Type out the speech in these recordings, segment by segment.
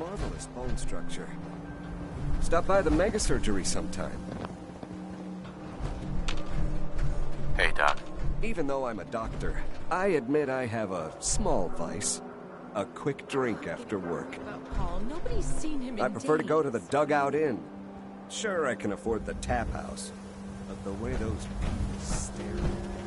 marvelous bone structure. Stop by the mega surgery sometime. Hey, Doc. Even though I'm a doctor, I admit I have a small vice. A quick drink after work. About Paul, nobody's seen him in I prefer to go to the days. Dugout Inn. Sure, I can afford the tap house, but the way those people stare at me.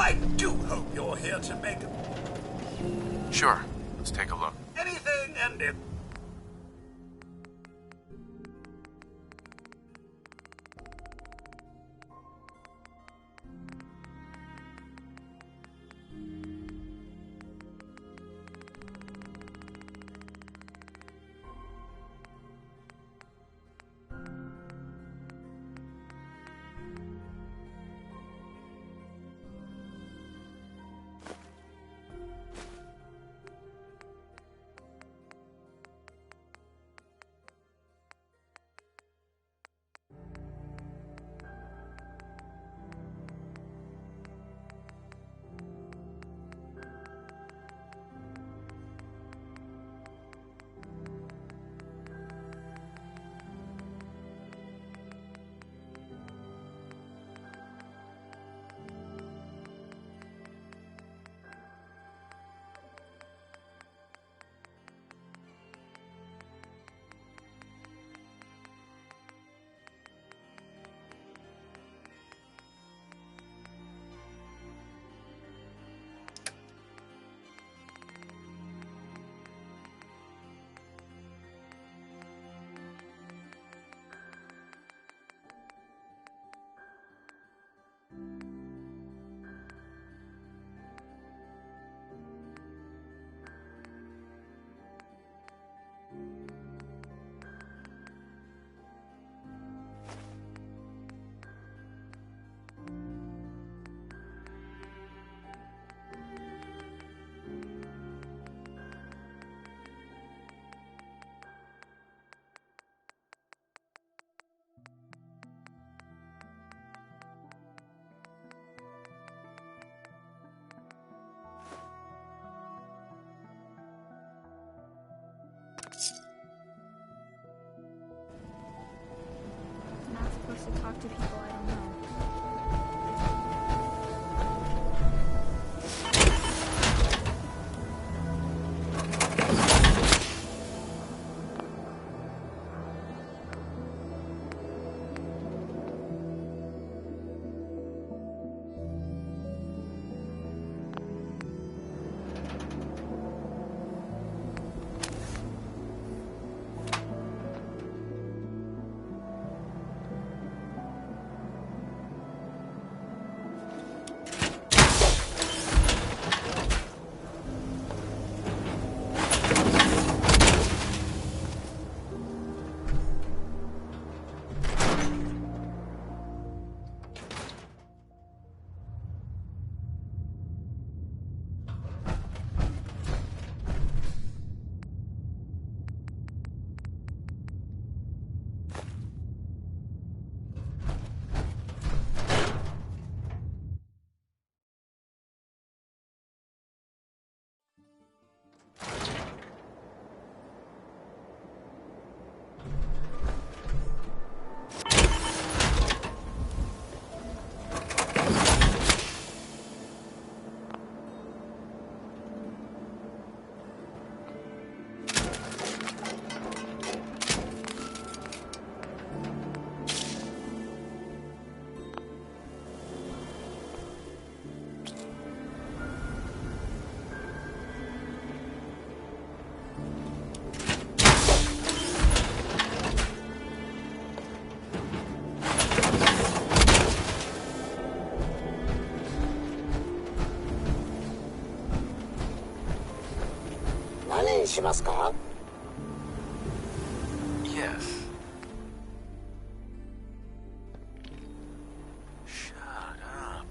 I do hope you're here to make Sure. Let's take a look. anything and it. I'm not supposed to talk to people I don't know. Yes. Shut up.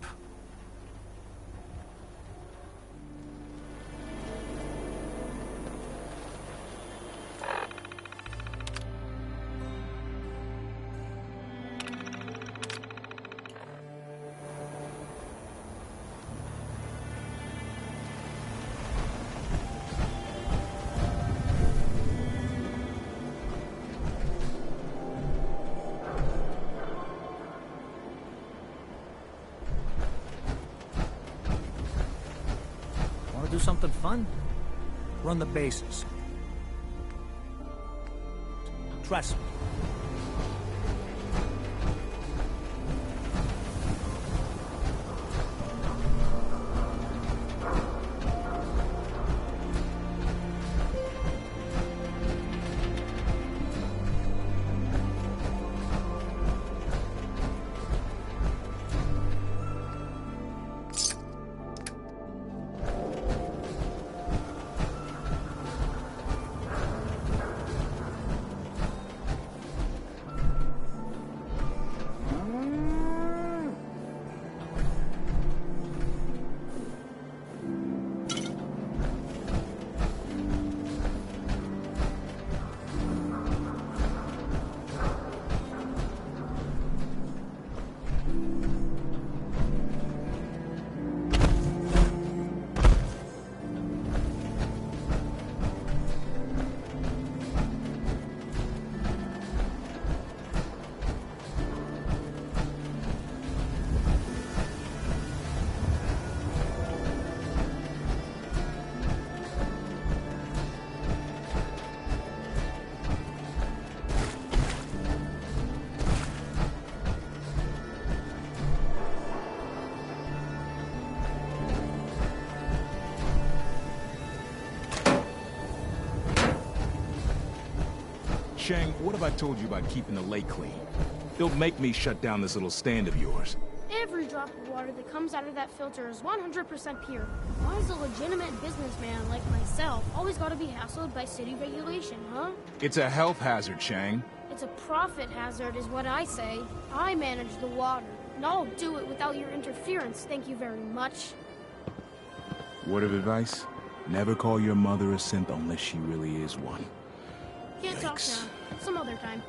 Want to do something fun? Run the bases. Trust me. Chang, what have I told you about keeping the lake clean? Don't make me shut down this little stand of yours. Every drop of water that comes out of that filter is 100% pure. Why is a legitimate businessman like myself always gotta be hassled by city regulation, huh? It's a health hazard, Chang. It's a profit hazard is what I say. I manage the water, and I'll do it without your interference, thank you very much. Word of advice? Never call your mother a synth unless she really is one. Can't talk now. Some other time.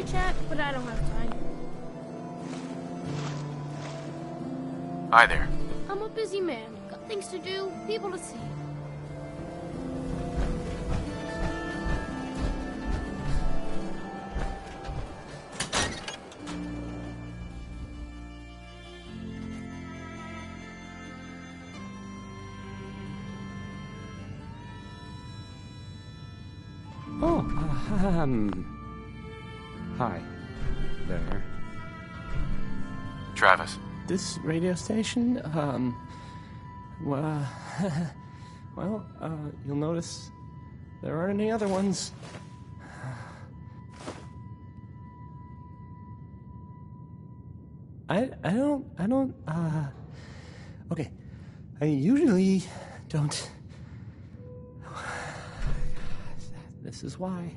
Chat, but I don't have time. Hi there. I'm a busy man. Got things to do, people to see. Oh, hi there. Travis. This radio station, well, you'll notice there aren't any other ones. I don't, okay. I usually don't. This is why.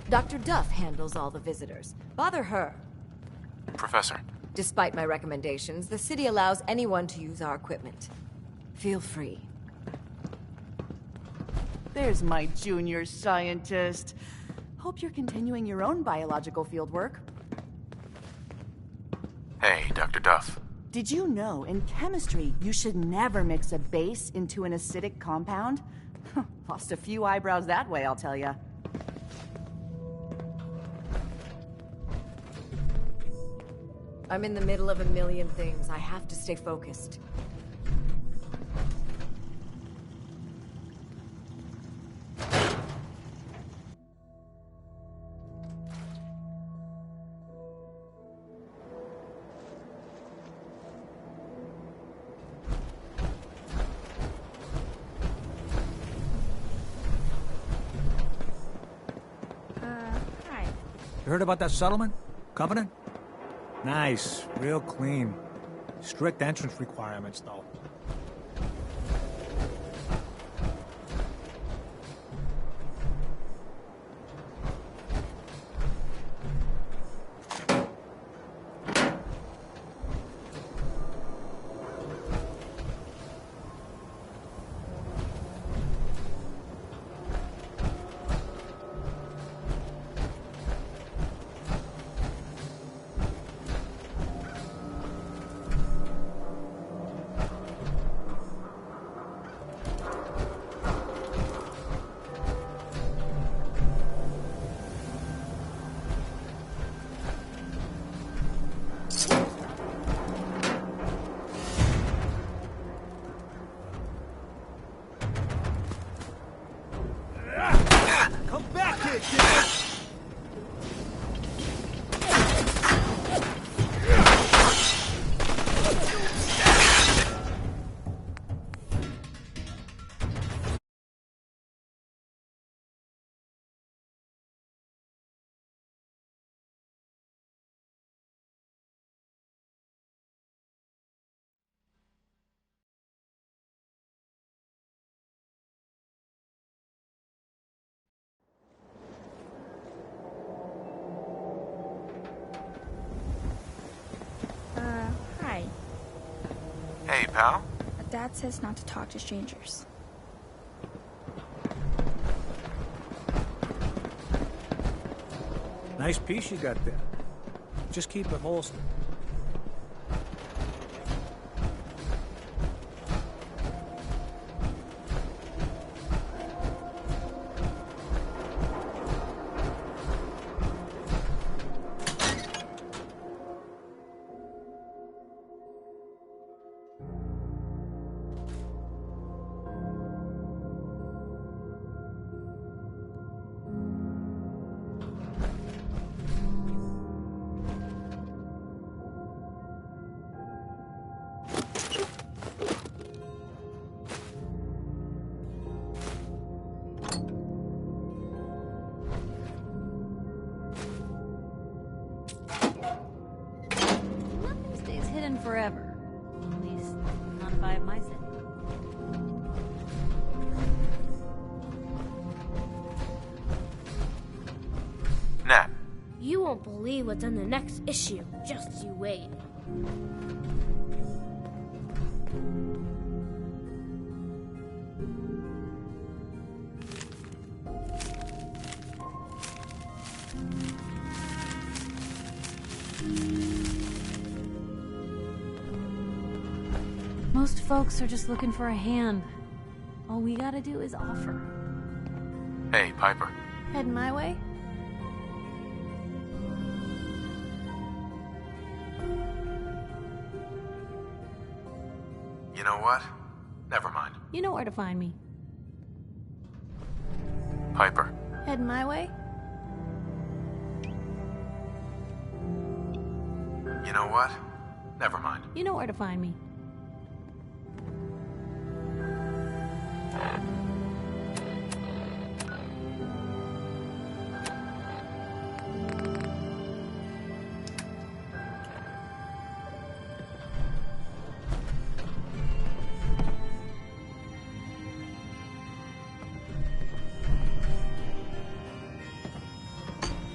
Dr. Duff handles all the visitors. Bother her. Professor. Despite my recommendations, the city allows anyone to use our equipment. Feel free. There's my junior scientist. Hope you're continuing your own biological fieldwork. Hey, Dr. Duff. Did you know in chemistry you should never mix a base into an acidic compound? Lost a few eyebrows that way, I'll tell ya. I'm in the middle of a million things. I have to stay focused. Hi. You heard about that settlement? Covenant? Nice. Real clean. Strict entrance requirements, though. Hey, pal. Dad says not to talk to strangers. Nice piece you got there. Just keep it holstered. Nothing stays hidden forever. At least, not if I have my say. Nat. You won't believe what's in the next issue. Just you wait. Most folks are just looking for a hand. All we gotta do is offer. Hey, Piper. Heading my way? You know what? Never mind. You know where to find me. Piper. Heading my way? You know what? Never mind. You know where to find me.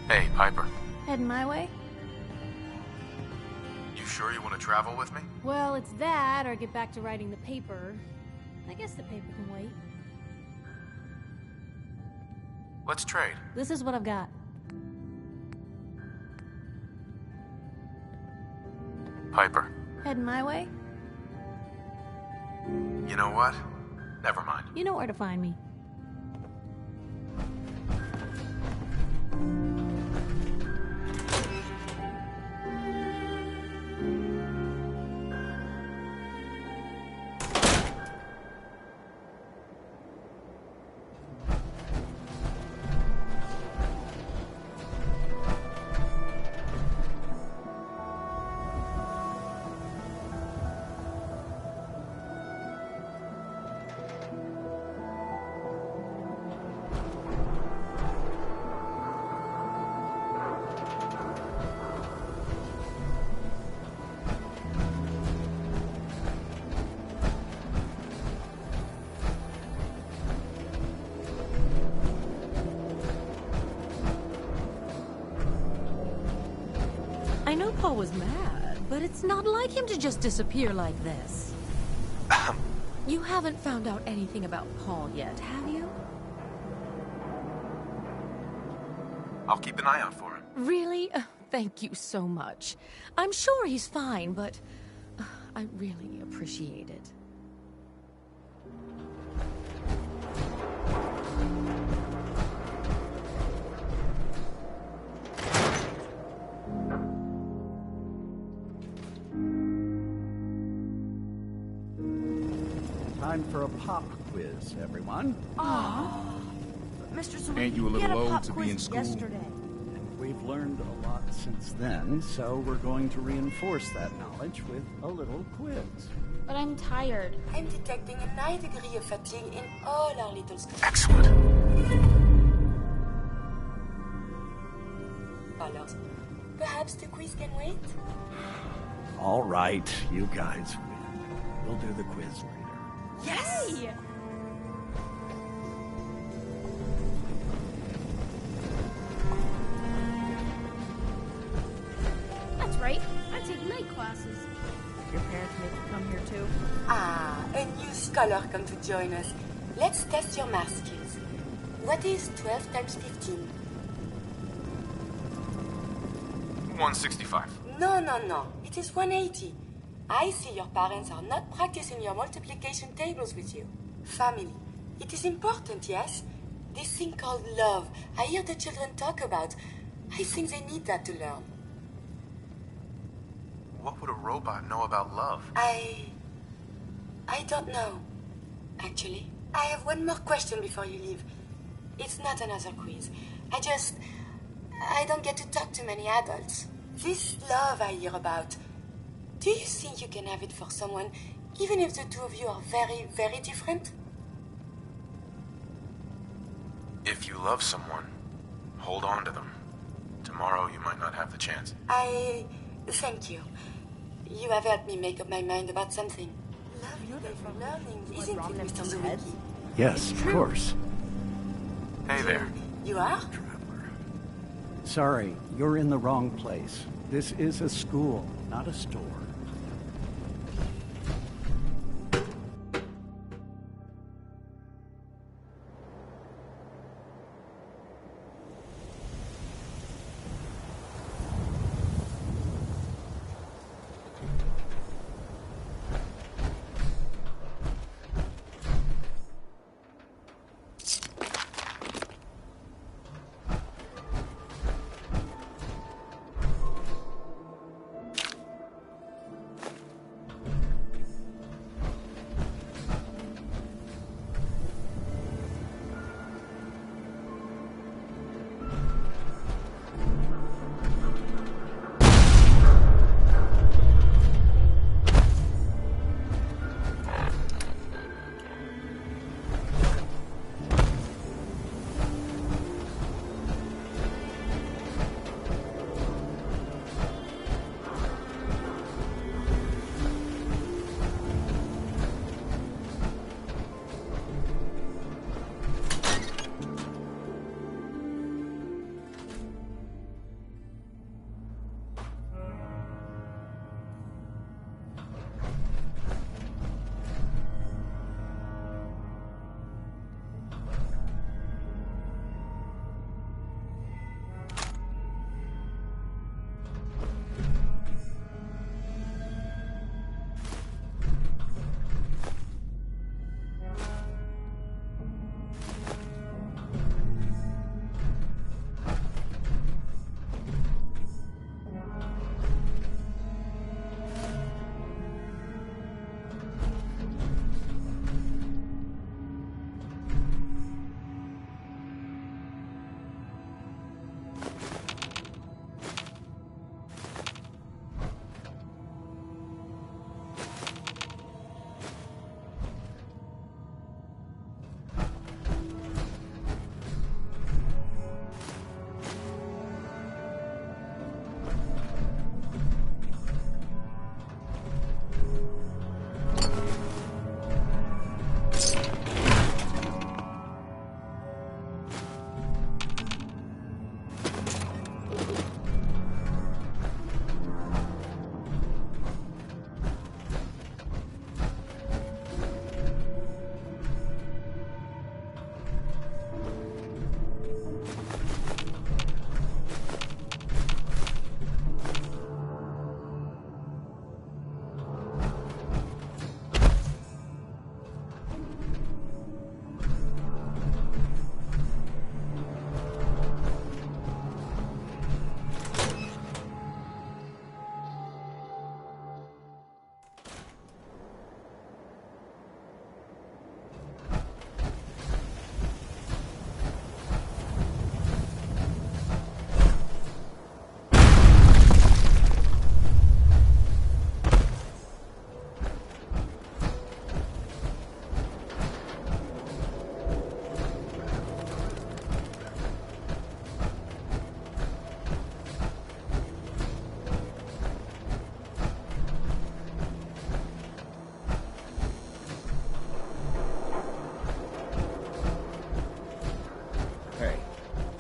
Hey, Piper. Heading my way? You sure you want to travel with me? Well, it's that, or get back to writing the paper. I guess the paper can wait. Let's trade. This is what I've got. Piper. Heading my way? You know what? Never mind. You know where to find me. I know Paul was mad, but it's not like him to just disappear like this. You haven't found out anything about Paul yet, have you? I'll keep an eye out for him. Really? Thank you so much. I'm sure he's fine, but I really appreciate it. Time for a pop quiz, everyone. Mr. Sweet, Ain't you a little old to be in school? Yesterday. And we've learned a lot since then, so we're going to reinforce that knowledge with a little quiz. But I'm tired. I'm detecting a 9 degree of fatigue in all our little Excellent. scholars. Perhaps the quiz can wait? All right, you guys win. We'll do the quiz later. Yes! Hey! That's right. I take night classes. Your parents make you come here too? Ah, a new scholar come to join us. Let's test your math skills. What is 12 times 15? 165. No. It is 180. I see your parents are not practicing your multiplication tables with you. Family. It is important, yes? This thing called love. I hear the children talk about. I think they need that to learn. What would a robot know about love? I don't know, actually. I have one more question before you leave. It's not another quiz. I don't get to talk to many adults. This love I hear about, do you think you can have it for someone, even if the two of you are very, very different? If you love someone, hold on to them. Tomorrow you might not have the chance. Thank you. You have helped me make up my mind about something. Lovely day for learning, isn't it, Mr. Zwicky? Yes, of course. Hey there. You are? Sorry, you're in the wrong place. This is a school, not a store.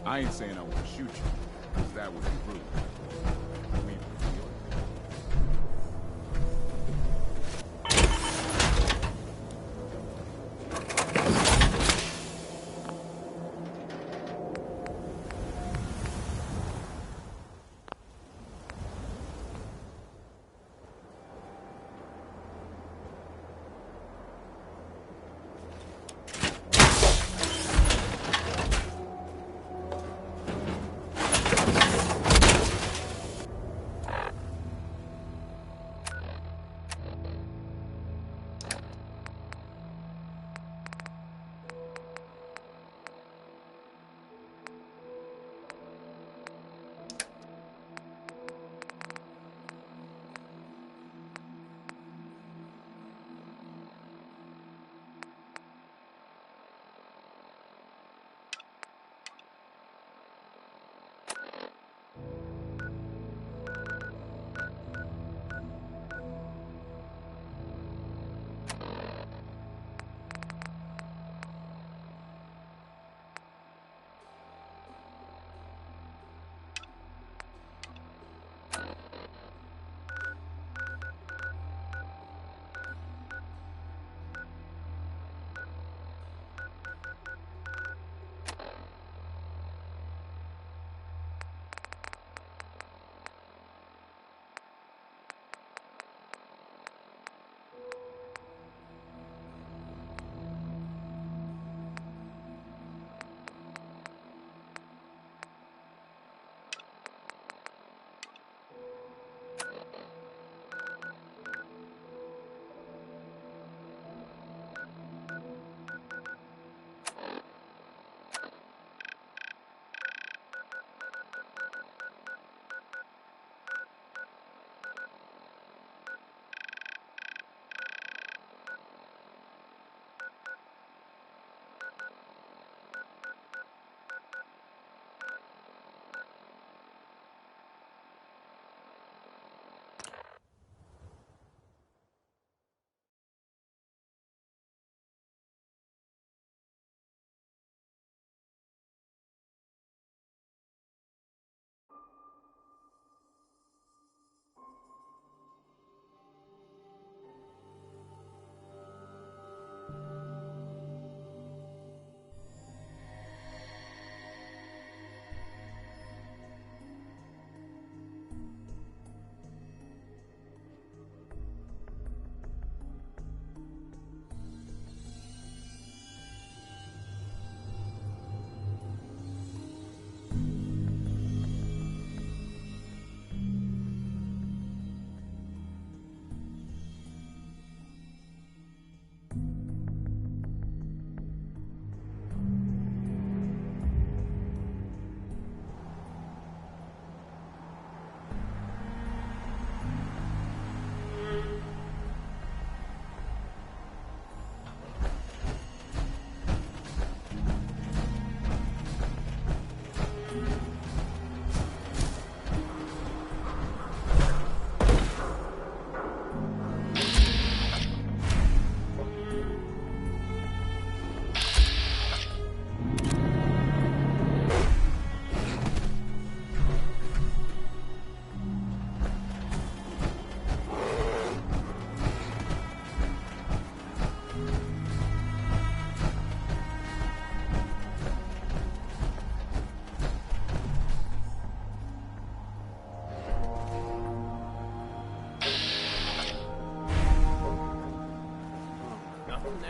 I ain't saying I want to shoot you, because that would be rude. We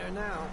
there now.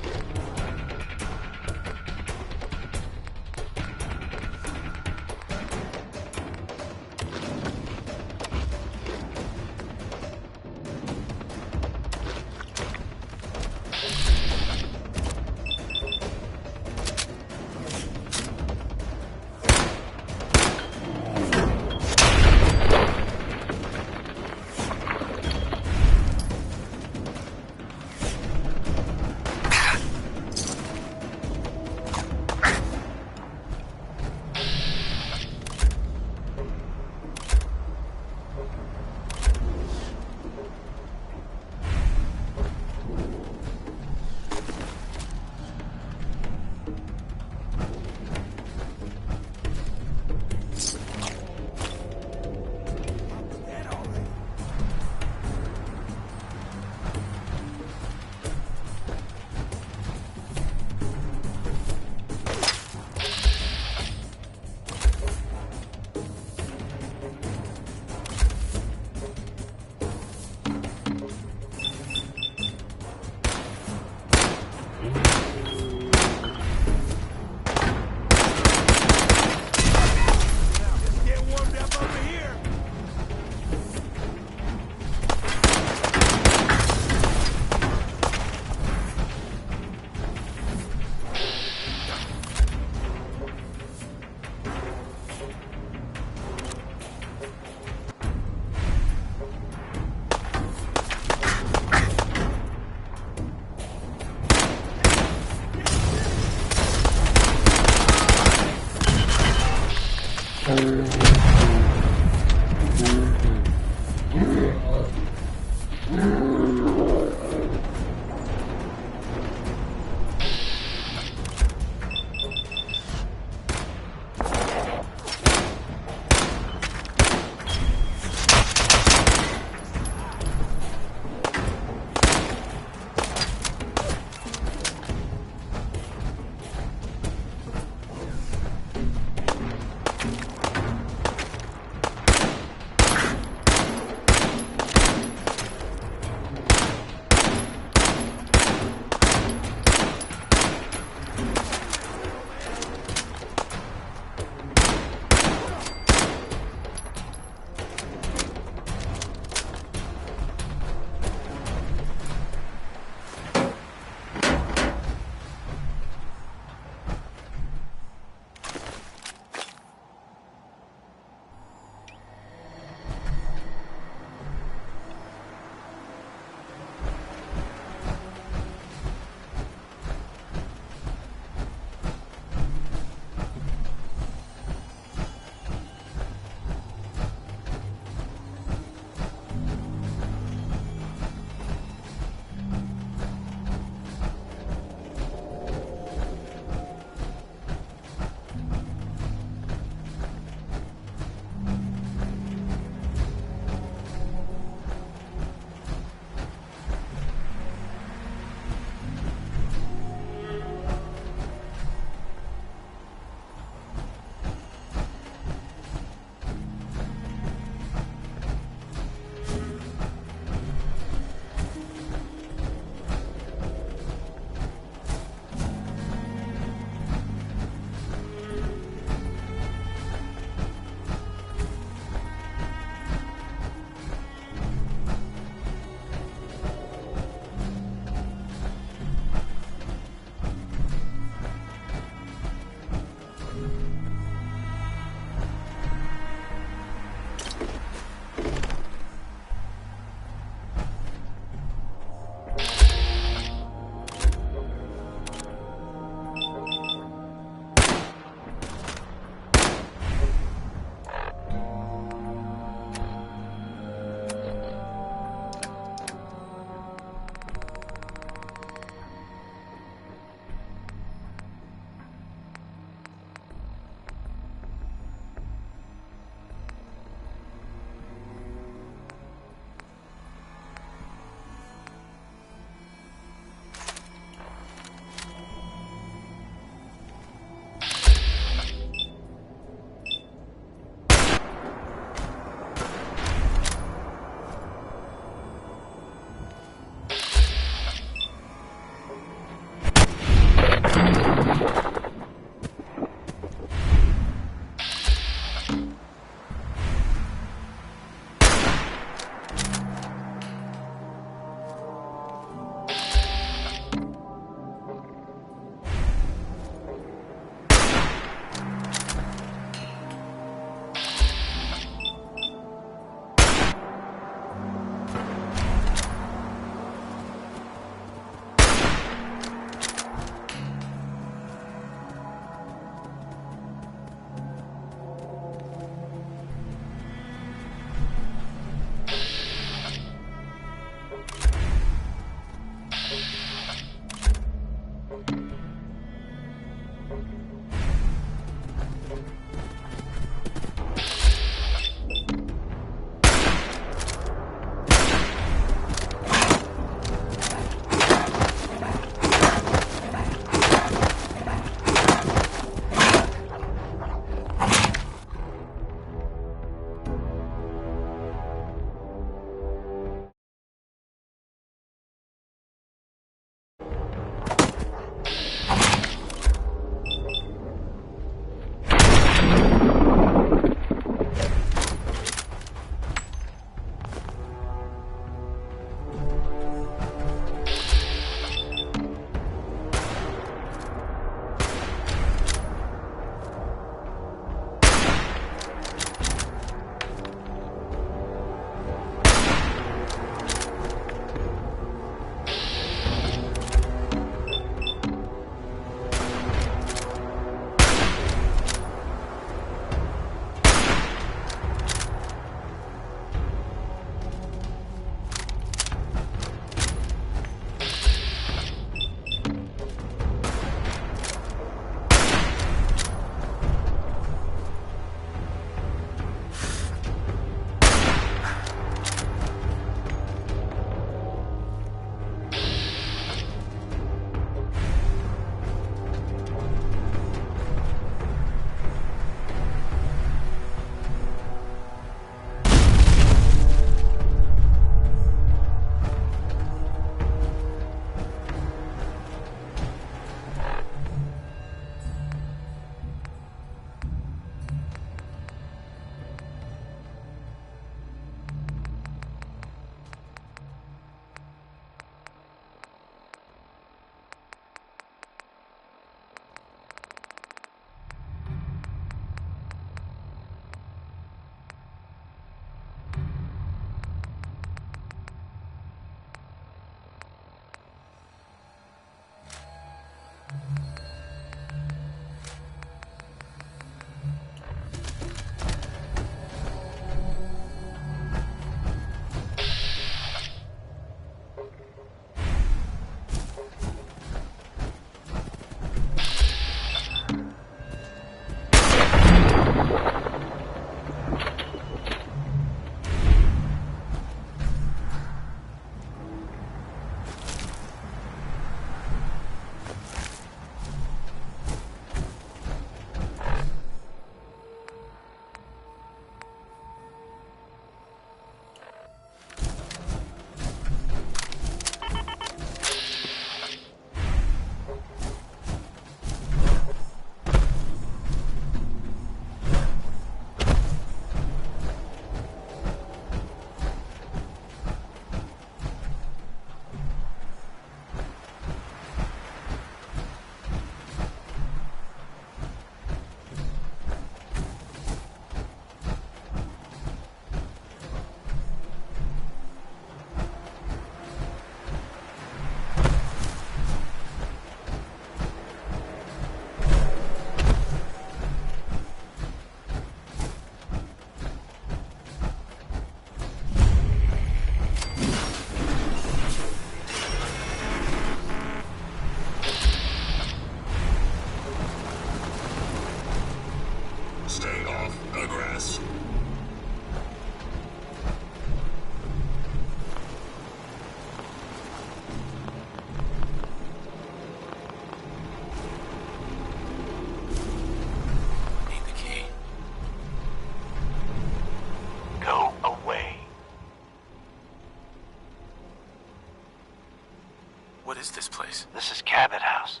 What is this place? This is Cabot House,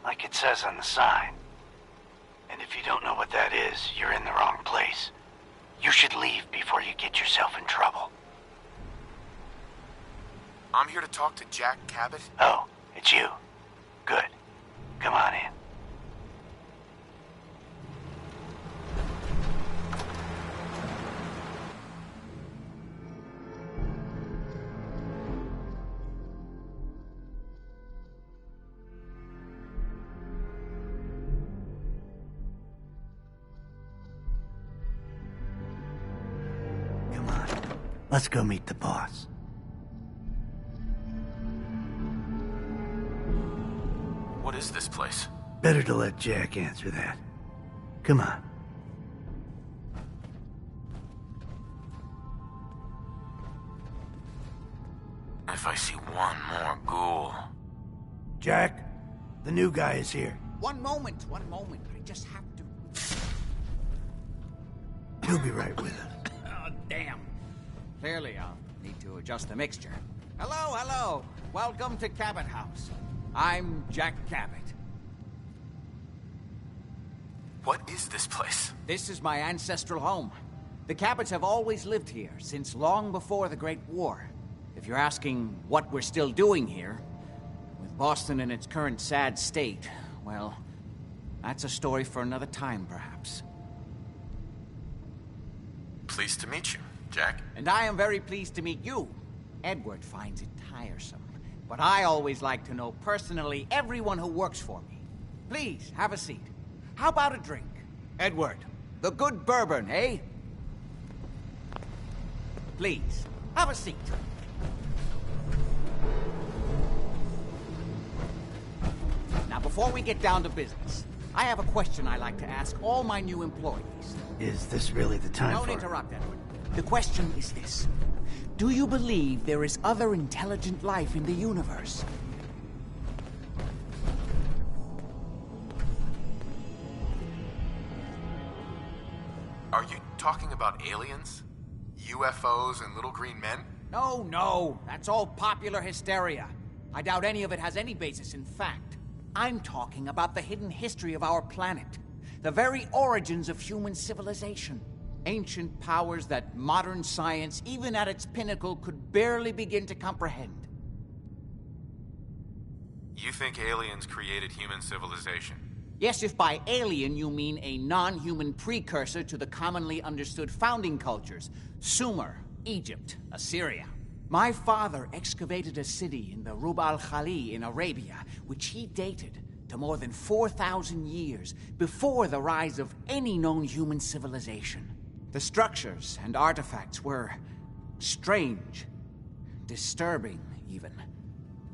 like it says on the sign. And if you don't know what that is, you're in the wrong place. You should leave before you get yourself in trouble. I'm here to talk to Jack Cabot. Oh, it's you. Good. Come on in. Come on. Let's go meet the boss. What is this place? Better to let Jack answer that. Come on. If I see one more ghoul... Jack, the new guy is here. One moment. I just have to... He'll be right with us. Oh, damn. Clearly, I'll need to adjust the mixture. Hello. Welcome to Cabot House. I'm Jack Cabot. What is this place? This is my ancestral home. The Cabots have always lived here, since long before the Great War. If you're asking what we're still doing here, with Boston in its current sad state, well, that's a story for another time, perhaps. Pleased to meet you, Jack. And I am very pleased to meet you. Edward finds it tiresome, but I always like to know personally everyone who works for me. Please, have a seat. How about a drink? Edward, the good bourbon, eh? Please, have a seat. Now, before we get down to business, I have a question I like to ask all my new employees. Is this really the time Don't for... interrupt, Edward. The question is this. Do you believe there is other intelligent life in the universe? Are you talking about aliens? UFOs and little green men? No. That's all popular hysteria. I doubt any of it has any basis in fact. I'm talking about the hidden history of our planet. The very origins of human civilization. Ancient powers that modern science, even at its pinnacle, could barely begin to comprehend. You think aliens created human civilization? Yes, if by alien you mean a non-human precursor to the commonly understood founding cultures. Sumer, Egypt, Assyria. My father excavated a city in the Rub al-Khali in Arabia, which he dated to more than 4,000 years before the rise of any known human civilization. The structures and artifacts were strange, disturbing even.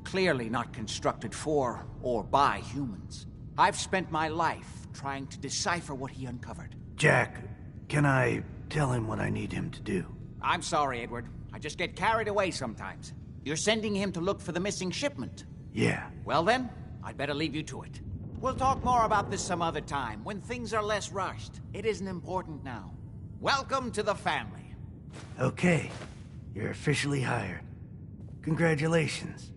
Clearly not constructed for or by humans. I've spent my life trying to decipher what he uncovered. Jack, can I tell him what I need him to do? I'm sorry, Edward. I just get carried away sometimes. You're sending him to look for the missing shipment? Yeah. Well then, I'd better leave you to it. We'll talk more about this some other time, when things are less rushed. It isn't important now. Welcome to the family. Okay. You're officially hired. Congratulations.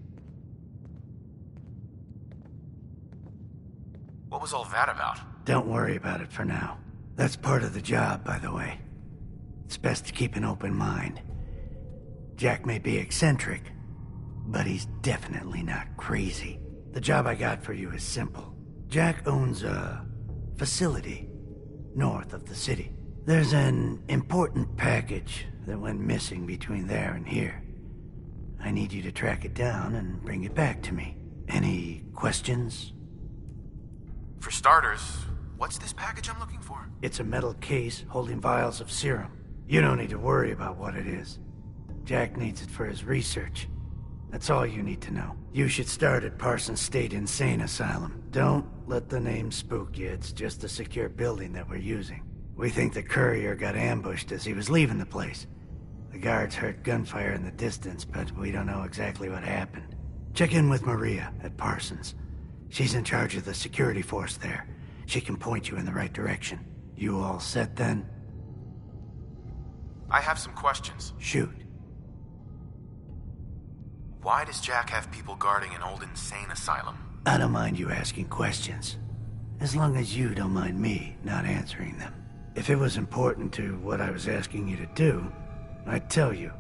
What was all that about? Don't worry about it for now. That's part of the job, by the way. It's best to keep an open mind. Jack may be eccentric, but he's definitely not crazy. The job I got for you is simple. Jack owns a facility north of the city. There's an important package that went missing between there and here. I need you to track it down and bring it back to me. Any questions? For starters, what's this package I'm looking for? It's a metal case holding vials of serum. You don't need to worry about what it is. Jack needs it for his research. That's all you need to know. You should start at Parsons State Insane Asylum. Don't let the name spook you. It's just a secure building that we're using. We think the courier got ambushed as he was leaving the place. The guards heard gunfire in the distance, but we don't know exactly what happened. Check in with Maria at Parsons. She's in charge of the security force there. She can point you in the right direction. You all set then? I have some questions. Shoot. Why does Jack have people guarding an old insane asylum? I don't mind you asking questions. As long as you don't mind me not answering them. If it was important to what I was asking you to do, I'd tell you.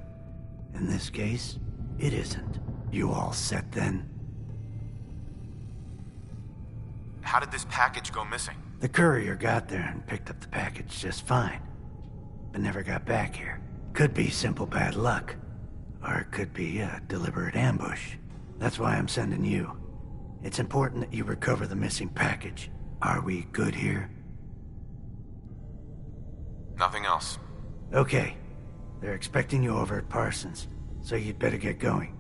In this case, it isn't. You all set then? How did this package go missing? The courier got there and picked up the package just fine, but never got back here. Could be simple bad luck, or it could be a deliberate ambush. That's why I'm sending you. It's important that you recover the missing package. Are we good here? Nothing else. Okay. They're expecting you over at Parsons, so you'd better get going.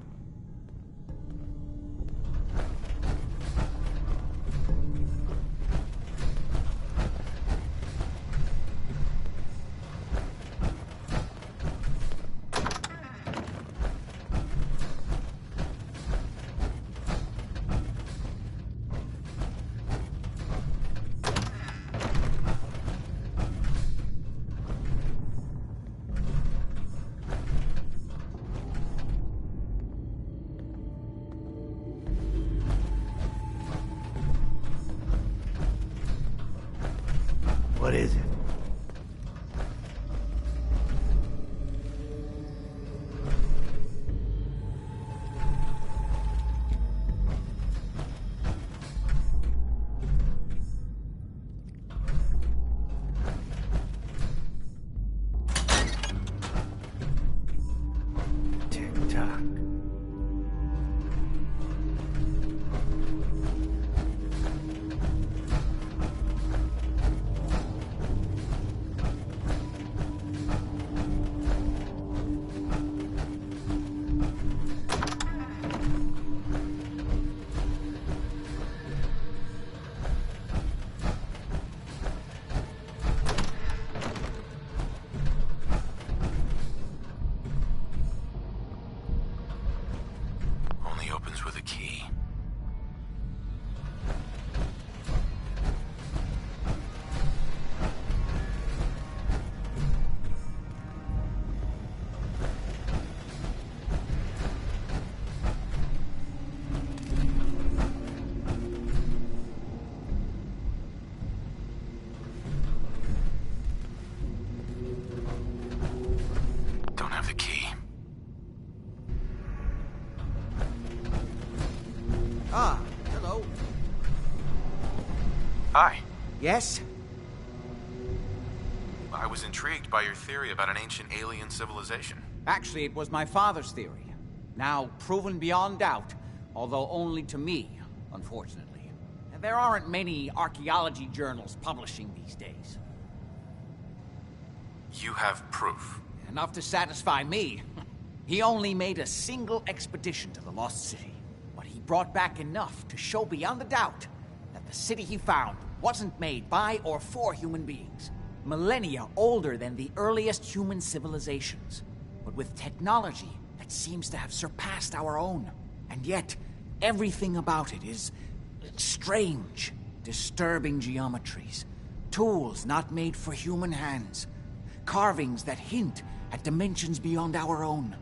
What is it? Tick-tock. Only opens with a key. Don't have the key. Ah, hello. Hi. Yes? I was intrigued by your theory about an ancient alien civilization. Actually, it was my father's theory. Now proven beyond doubt, although only to me, unfortunately. There aren't many archaeology journals publishing these days. You have proof. Enough to satisfy me. He only made a single expedition to the Lost City. But he brought back enough to show beyond a doubt that the city he found wasn't made by or for human beings. Millennia older than the earliest human civilizations, but with technology that seems to have surpassed our own. And yet, everything about it is strange, disturbing geometries, tools not made for human hands, carvings that hint at dimensions beyond our own.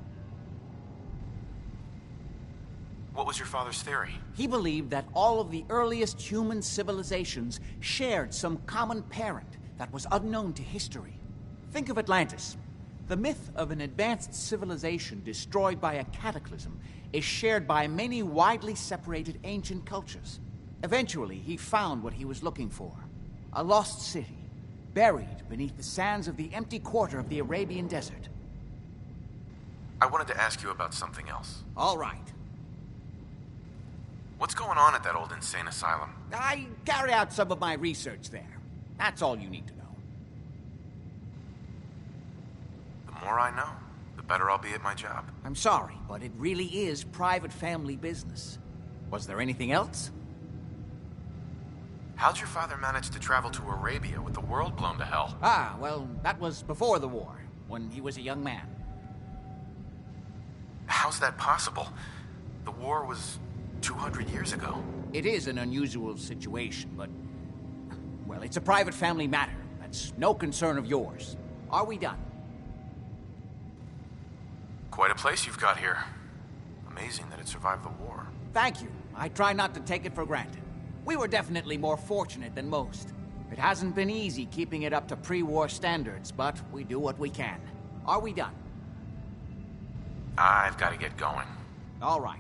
What was your father's theory? He believed that all of the earliest human civilizations shared some common parent that was unknown to history. Think of Atlantis. The myth of an advanced civilization destroyed by a cataclysm is shared by many widely separated ancient cultures. Eventually, he found what he was looking for. A lost city, buried beneath the sands of the empty quarter of the Arabian desert. I wanted to ask you about something else. All right. What's going on at that old insane asylum? I carry out some of my research there. That's all you need to know. The more I know, the better I'll be at my job. I'm sorry, but it really is private family business. Was there anything else? How'd your father manage to travel to Arabia with the world blown to hell? Ah, well, that was before the war, when he was a young man. How's that possible? The war was 200 years ago. It is an unusual situation, but... well, it's a private family matter. That's no concern of yours. Are we done? Quite a place you've got here. amazing that it survived the war. Thank you. I try not to take it for granted. We were definitely more fortunate than most. It hasn't been easy keeping it up to pre-war standards, but we do what we can. Are we done? I've got to get going. All right.